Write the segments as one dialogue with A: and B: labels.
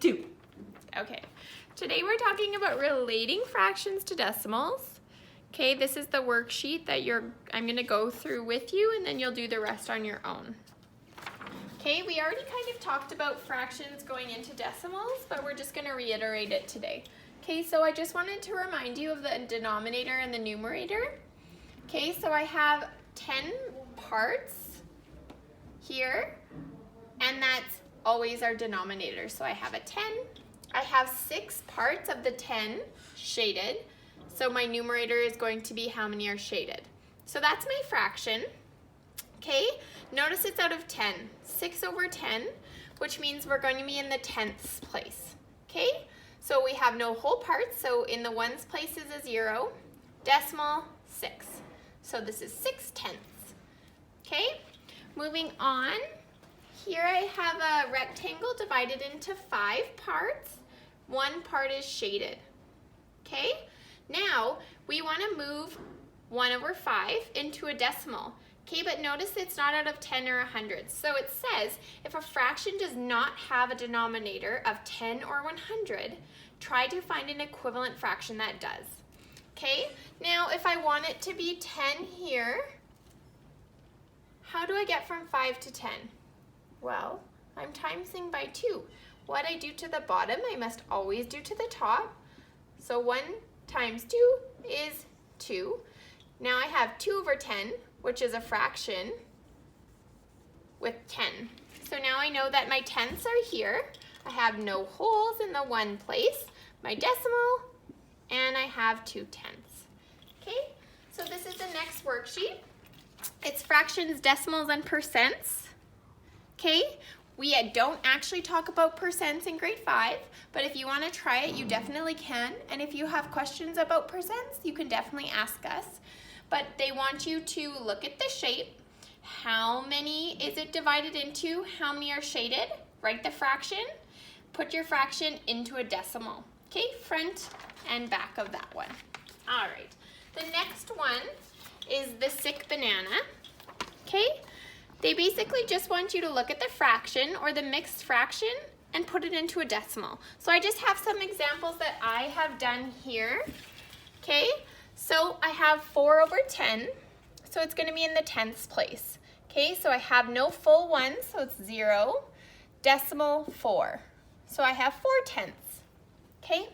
A: 2.
B: Okay, today we're talking about relating fractions to decimals. Okay, this is the worksheet that I'm going to go through with you, and then you'll do the rest on your own. Okay, we already kind of talked about fractions going into decimals, but we're just going to reiterate it today. Okay, so I just wanted to remind you of the denominator and the numerator. Okay, so I have 10 parts here, and that's always our denominator. So I have a 10. I have 6 parts of the 10 shaded. So my numerator is going to be how many are shaded. So that's my fraction. Okay, notice it's out of 10. 6 over 10, which means we're going to be in the 10ths place. Okay, so we have no whole parts. So in the ones place is a 0. Decimal, 6. So this is 6/10. Okay, moving on. Here I have a rectangle divided into 5 parts. 1 part is shaded. Okay, now we want to move 1 over 5 into a decimal. Okay, but notice it's not out of 10 or 100. So it says if a fraction does not have a denominator of 10 or 100, try to find an equivalent fraction that does. Okay, now if I want it to be 10 here, how do I get from 5 to 10? Well, I'm timesing by 2. What I do to the bottom, I must always do to the top. So 1 times 2 is 2. Now I have 2 over 10, which is a fraction with 10. So now I know that my tenths are here. I have no holes in the 1 place, my decimal, and I have 2 tenths. Okay, so this is the next worksheet. It's fractions, decimals, and percents. Okay, we don't actually talk about percents in grade 5, but if you want to try it, you definitely can. And if you have questions about percents, you can definitely ask us. But they want you to look at the shape. How many is it divided into? How many are shaded? Write the fraction. Put your fraction into a decimal. Okay, front and back of that one. All right, the next one is the sick banana. Okay, they basically just want you to look at the fraction or the mixed fraction and put it into a decimal. So I just have some examples that I have done here. Okay, so I have 4 over 10, so it's going to be in the tenths place. Okay, so I have no full ones, so it's 0, decimal 4. So I have 4 tenths. Okay,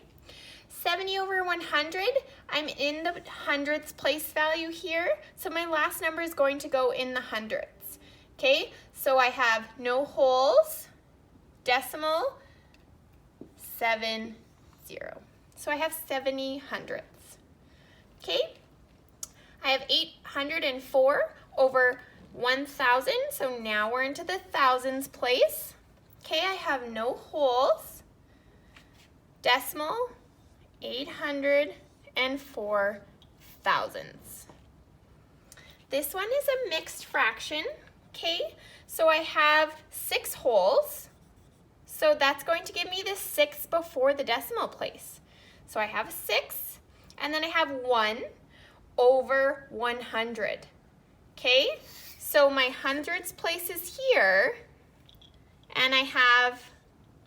B: 70 over 100, I'm in the hundredths place value here, so my last number is going to go in the hundredths. Okay, so I have no holes, decimal, 70. So I have 70 hundredths. Okay, I have 804 over 1,000, so now we're into the thousands place. Okay, I have no holes, decimal, 804 thousandths. This one is a mixed fraction. Okay, so I have 6 holes, so that's going to give me the 6 before the decimal place. So I have a 6, and then I have 1 over 100. Okay, so my hundredths place is here, and I have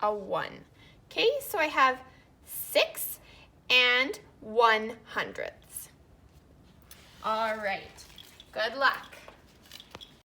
B: a 1. Okay, so I have 6 and 100ths. All right, good luck.